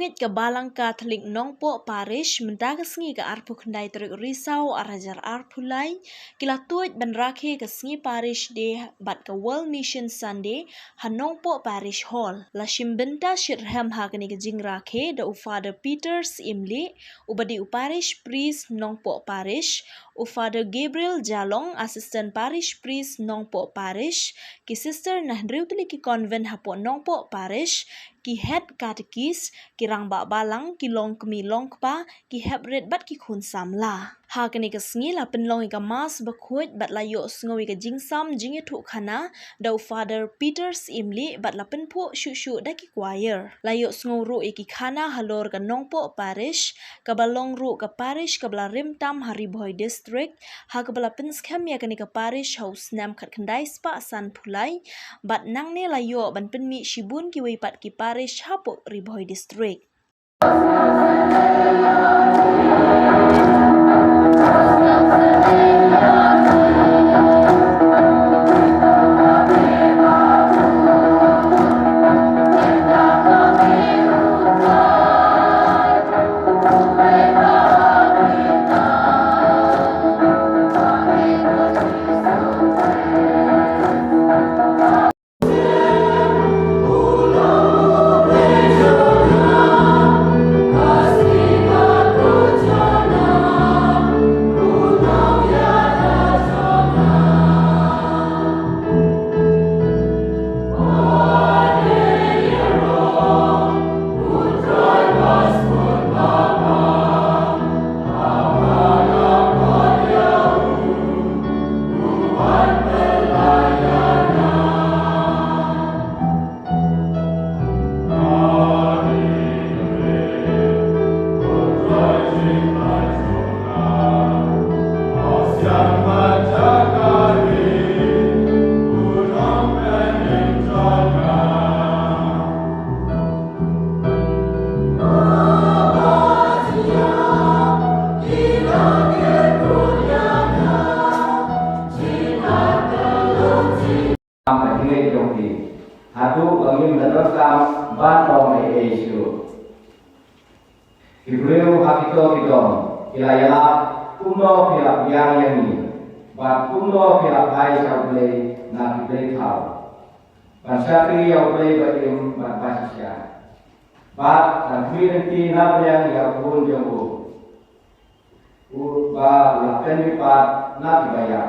ngit ke balang Katolik Nongpo Parish mendagas ngi ke arpu kendai terik risau arajar arpulai kila tuit ben rakhe ke sngi parish de bat ke World Mission Sunday han Nongpo Parish Hall la shimbenta shirham hagani ke jing rakhe da Father Peters Imli ubadi uparish priest Nongpo Parish Father Gabriel Jalong assistant parish priest Nongpo Parish ki sister Nahdriu ki convent hapo Nongpo Parish ki head catechist ki rang ba balang ki long kemi long kpa ki heb red bat ki khun sam la ha kani ka sngi la penlong ka mas ba khut bat la yo sngowi ka jingsam jingi thu khana do Father Peters Imli bat la penpho shu shu da ki choir la yo sngo ru ki khana halor ka Nongpo Parish ka balong ru ka parish ka bla rim tam Haribhoi district ha ka bla pen skam ya kani ka parish house nam khat khandai spa san phulai bat nang ne la yo ban pen mi shibun ki wei pat ki parish hapo Ribhoi district Hatu bagi meneruskan bantuan Yesus. Ibrahim hakito kita ilayala kuno pihak yang ini, bat kuno pihak baik sampai nak beli tahu. Pasakri yang beli berim bat pasisya. Bat dan firti nak yang pun jauh. Ba lakukan lipat nak dibayar.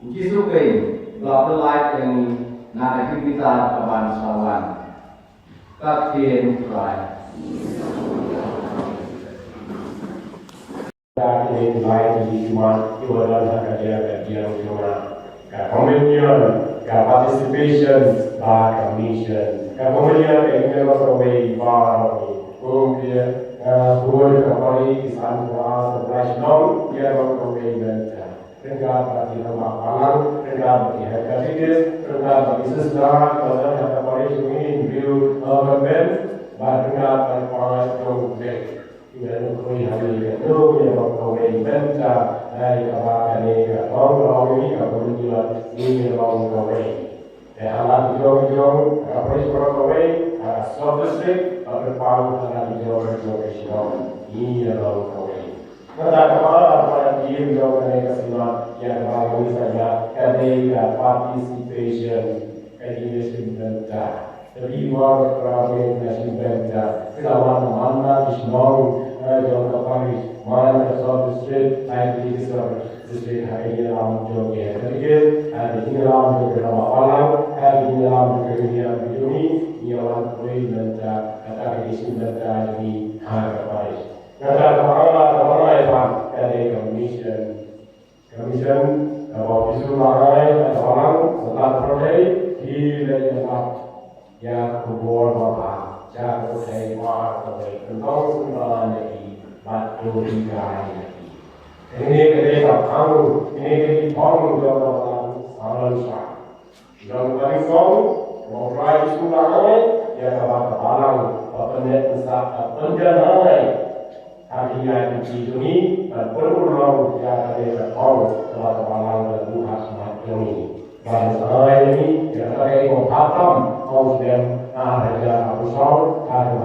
Jisu kei lakukan light yang nak aktivitas kebangsawan. Kapten Fry. Ini lain di cuma ibadah kerja communion, participation, commission, communion ini adalah way baru. Kemudian buat kembali Islam keras nasional dia adalah way benda. Dengan bagi nama alam, dengan bagi hadirin, dengan bagi sesuatu dalam yang kembali ini view government, dengan bagi orang yang dan kami hari itu yang kami baca dari kabar ini orang ini kami juga ini orang kami. Alat jauh-jauh kami kami subdistrict atau paru alat jauh-jauh ini orang kami. Pada kepala pada tim jauh ini kesimpulan yang kami saja kami participation education baca. Jadi war kami nasi baca. Selawan mana disnong jauh kami mana subdistrict nanti district hari ini ram jauh ya. Jadi hari ini ram jauh nama alam, hari ini ram jauh dunia biduni, ialah koi baca kata isi baca ini hari kami. Kata kepala yang dari commission bahwa isu lain orang setelah selesai dilakukan yang kubur bapa jangan saya marah oleh kendor sembilan lagi batu tiga lagi ini kita tahu ini kita tahu dalam saran sah yang paling kau mau isu lain yang apa balang apa net besar penjangan hari ini dan berulang yang ada tahu telah balang dan bukan semacam ini dan sekarang ini yang ada yang mengatakan Muslim ada Abu Saud ada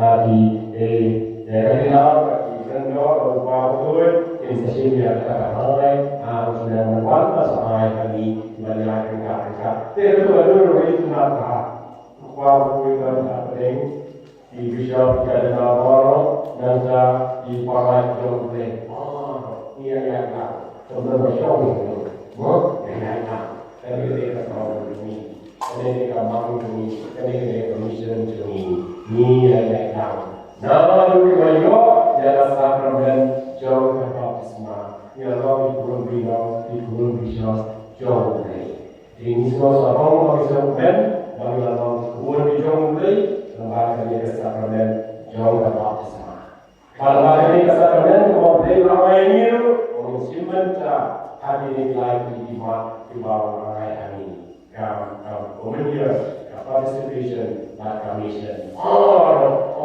di Kailangan di Sendo Batur in Sicilia Karanai sudah menuan sampai kami banyak mereka. Itu adalah itu nak Batur itu penting di Bishop Kadinawaro nanti di Parai Jomble. Ini yang sebenarnya show work yang tapi dia tahu ini. Ini dia mahu ini. Ini dia commission ini. Ini yang tahu. Namun kita dalam sakramen jauh ke baptisma, ya Allah itu bisa jauh dari. Ini semua orang bisa ben, bagi Allah itu jauh dari, lembaga ini sakramen jauh ke baptisma. Kalau ini sakramen kemudian ramai ini, orang simpan hati ini lagi di bawah ramai ini. Communion, participation, not commission.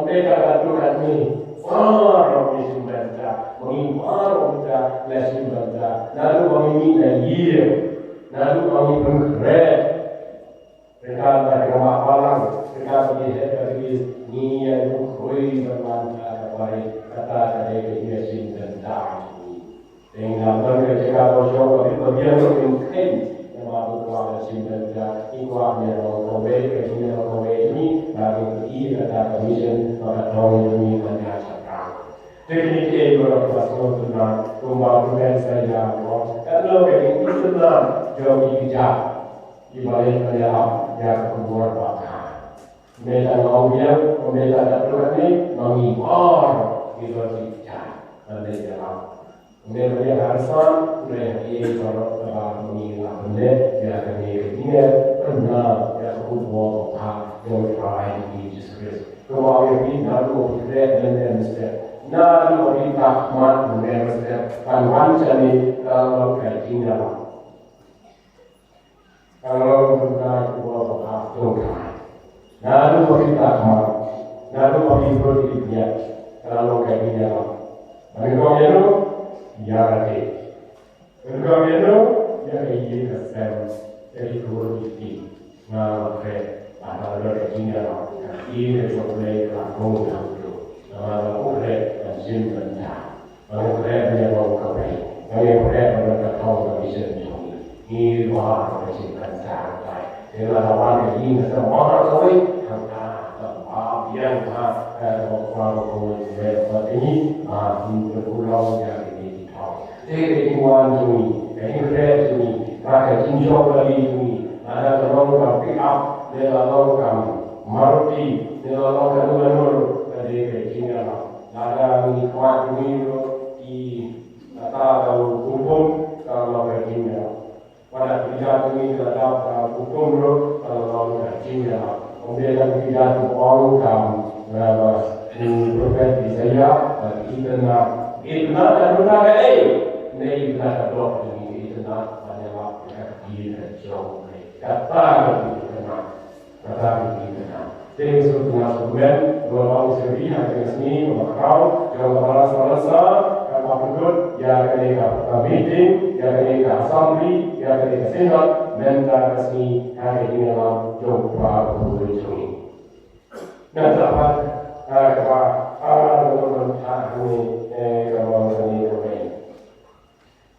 Mereka lakukan ini. Commission benda, mengimpar benda, lesson benda. Lalu menginginkan year, lalu menginginkan mereka mereka mahalang, mereka melihat dari ni yang koi bermanta kepada kata dari lesson benda ini. Dengan mereka berjauh dari bagian mungkin. Mahu kuat simpan ikuat yang kowe ini bagi kita kata commission atau ini banyak sekali. Teknik itu adalah sesuatu yang saya buat. Kalau ini senang jauh bijak, dibalik dalam yang keluar bakar. Mereka mereka dapat ini mengibor itu bijak dan dalam. Mereka harusnya mereka kalau mengilang benda yang ini pernah yang kubur yang try Jesus Christ. Kalau ini nalu kita dan step, nalu kita mat dan step. Kan jadi kalau kajian kalau kita kubur tungkai. Nalu kita mat, nalu kita berdiam kalau kajian. Mereka itu ya ada. Mereka itu ya ini kesem dari dua ini. Nah, ada tinggal ini boleh lakukan itu. Nah, boleh simpan dah. Boleh dia mau kawin. Boleh mereka tahu bisa ini luar simpan dah. Kalau lawan ini semua kawin, yang kalau ini berulang ya. Jadi iwan ini, ini ini, maka jinjau lagi ini, ada logam pick up, ada logam Maruti, ada logam Gubernur, ada kejingan, ada nikmat ini di kata hukum kalau kejingan, pada tidak ini ada hukum kalau kejingan, kemudian tidak orang di profesi saya, itu dan benar Nei kita dok ini nak banyak waktu kita jauh kata kita jadi sebetulnya sebenarnya kalau sendiri hari ini makau jauh selasa kalau berikut ya ketika meeting ya ketika assembly ya ketika senat mental resmi hari ini dalam jauh berujung dan dapat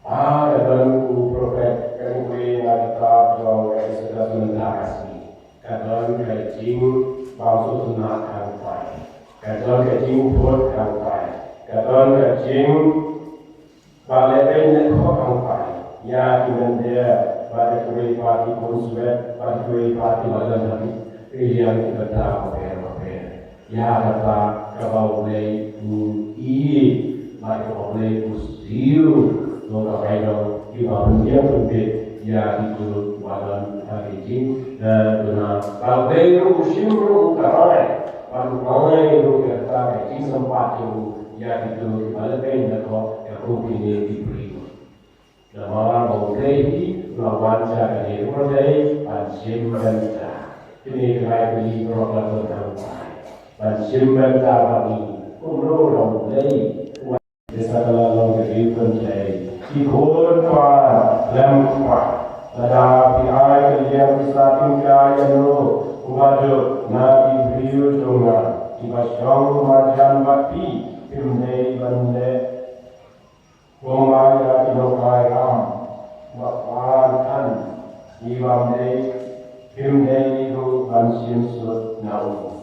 kalau dalam profet kami ada yang sudah mendarasi dalam kajing bangsa sunat kantai dalam kajing buat kantai dalam kajing balik ini kau kantai ya dengan dia pada kue parti konsumen pada kue parti malam hari yang kita tahu ya kata kalau boleh mereka boleh usiu Loka kaido ibarat dia berbeda ya itu badan hari ini dan kalau baru usiu karai baru karai itu kita hari sempat itu ya itu badan itu yang ini diberi dan malah boleh lawan cara ini boleh panjim benda ini kaya beli produk terbaik panjim benda bagi umroh boleh segala kehidupan saya ikut dalam pada pihak yang starting kaya itu umat nabi beliau juga Ibashong marjan bati Himne bande Gomaya inokai ram Wapan kan Ibamde Himne ibu bansim sut nau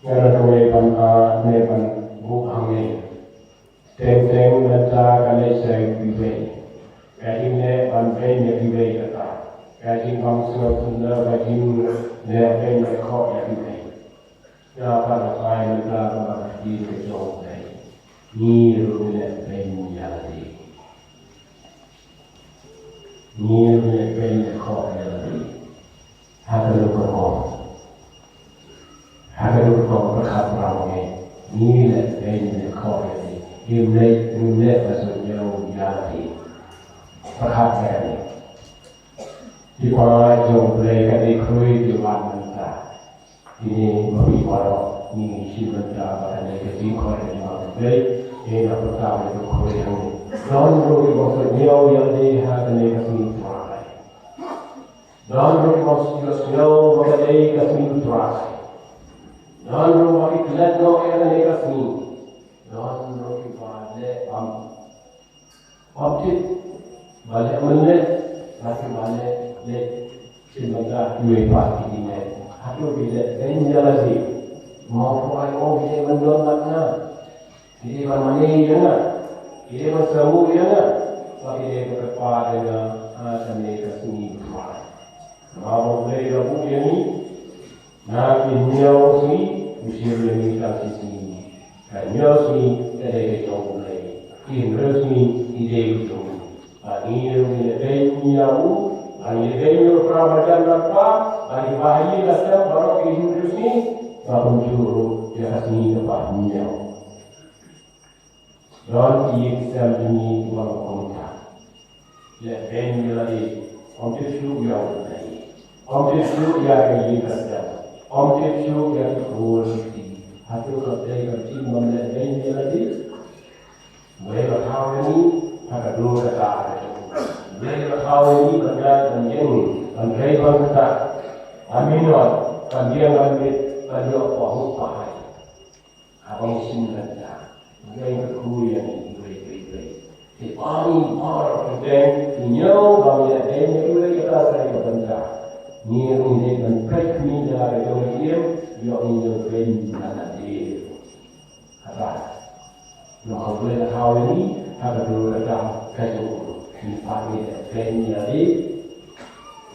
Ngara kwe ban neban bukange Teng nata kale say bibe Kajine ban ne bibe kata Kajin bangsa tunda kajin ne ben ko ya bibe Ya pada saya mendapat di kejauh dari Nirunya penyali Nirunya penyali Ada lupa berkat ramai Nirunya penyali Nirunya maksudnya menjadi Berkat dari Di bawah jauh mereka dikui di mana ini bagi para ini simpan pada negatif kalau yang baik ini dapat tahu itu kalau yang non rugi maksudnya yang dia ada negatif terai non rugi maksudnya pada negatif terai non rugi kelat no yang negatif non rugi pada objek balik menit lagi balik let simpan dua pagi ini Aku bila penjelasan mau orang dia mendoakan, dia mana yang dia berseru yang bagi dia berkepada akan dia kesini tuan. Mau beli lagu ini, nak nyau sini, usia ini tak sini. Nyau sini ada kejauh lagi, ini sini ide itu. Ini nyau. Ani denyo prabajan apa? Ani bahayi dasar baru kehidupan ini baru juru dia kasih kepadanya. Dan ia bisa ini tuan kontak. Ya denyo lagi. Omti syu yang lagi. Omti syu yang ini dasar. Omti syu yang kursi. Hatu kerja kerja mana denyo lagi. Mereka tahu ini agak dulu kata. Mereka tahu ini berjalan menjadi menjadi kita aminat kajian kami pada wahyu pahai. Abang simpan dah. Mereka berkuliah ini berikuti. Di paling parah kita nyau kami ada yang kita saya benda. Ni ini menjadi ni dari orang dia yang ini benda dia. Kata. Nah, boleh tahu ini agak dulu kata kajian. Pagi penyari,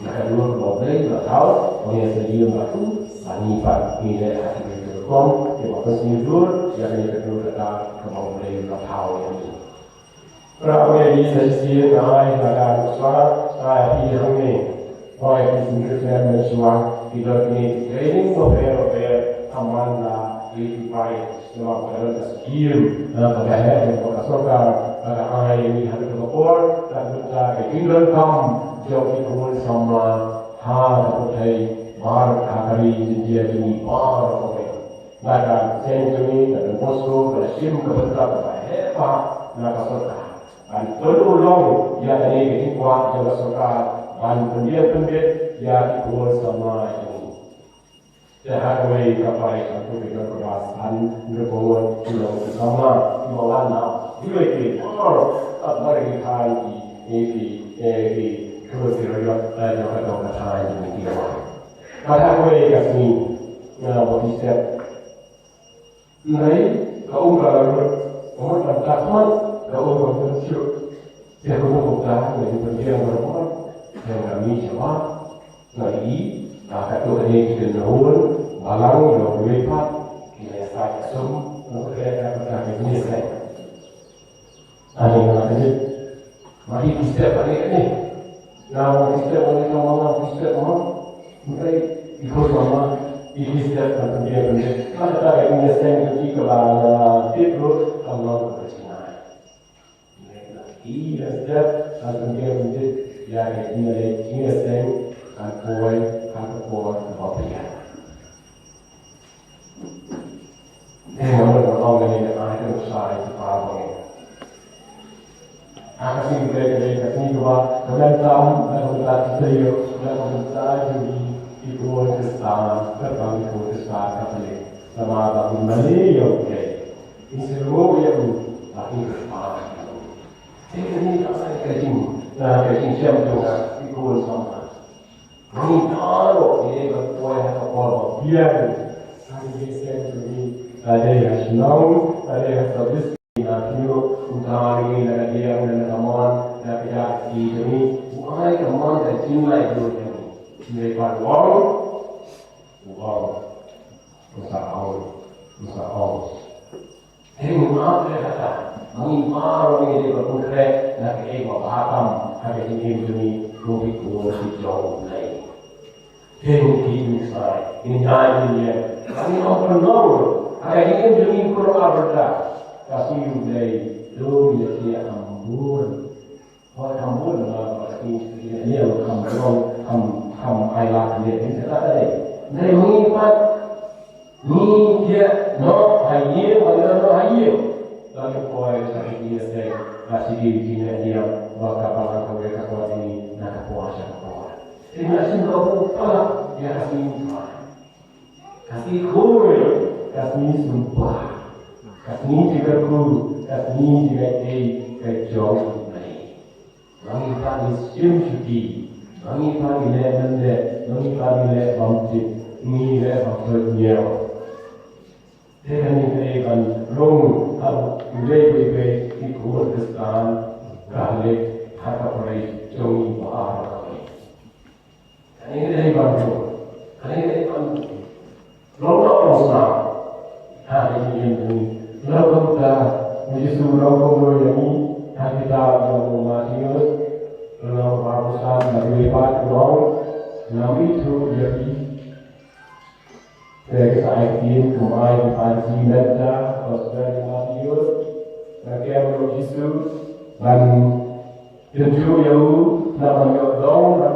jika dulu boleh tahu, orang yang batu, ani pagi ni hati berkom, jika bersiul, jadi kedua kata kamu boleh tahu ini. Kalau ini sesi ramai pada suara, saya hilang ni, orang yang sendiri mensuah, tidak ni training over aman lah, itu baik, semua pada skill, pada yang berkasar. Ada yang ini harus berkor dan kita ingin kam jauh ikut sama hal seperti bar kari dia ini bar okey. Maka sentuni dan posko dan sim kebetulan hebat nak serta. Dan tolong yang ini kuat jauh serta dan pendiam yang ikut sama ini. Sehari kapai satu kita berasan berkuat pulau bersama mawana. Dua ini bagi hari ini kebetulan yang ada hari ini. Pada hari kami nak beristirahat. Nanti kau kalau takkan kau bersiap. Saya pun tak boleh berdiam berbuat. Yang kami siapa? Nanti akan tu ini kita nahur balang yang berlipat kita saya semua mereka akan begini saya. Ani katanya, mari kita balik ni. Nama kita balik nama kita mana? Mungkin ikut nama kita akan dia benda. Kalau tak ini saya nanti kalau tidur Allah bersinar. Iya setiap akan dia benda yang ini saya akan kuat kebahagiaan. Orang orang ini ada usaha itu apa? Akan mereka ini dua kementam dan kita serius dan kita jadi ikut kesalahan terbang ikut kesalahan kembali sama bagi Malaysia oke ini semua yang lagi kesalahan ini apa kerjing nah kerjing siapa juga ikut sama ini taruh ini berpoya apa biar kami bisa ini ada yang senang ada yang sedih Nafiu utari dan dia dan kawan dan pihak ini bukan kawan dan cinta itu mereka wow usahawan ini maaf ya kata mengimpar ini berkontrak dan kita paham hari ini covid jauh naik ini saya ini hanya kami pernah hari ini demi kurang berda kasih dari dunia dia ambun orang ambun lah dia ham ayat dia ini kata dari mengipat ni dia no haye no haye lalu poin sakit dia dari kasih dia bakal kau ini nak puasa sehingga kau apa dia kasih kue kasih sumpah kasih juga guru kasih juga kejauh Kami pagi simsuki, kami pagi lembende, kami pagi lembamti, ni lembamtnya. Dengan ini kan long ab ulai ikut kestan kali kata perai jongi bahar kali. Ini kan long sa. Hari ini long ta Yesus long yang kita mengasihi dalam urusan dari lepas ruang nabi itu jadi saya ingin kembali panci meta hospital Matius mereka Yesus dan tentu yang dapat dong dan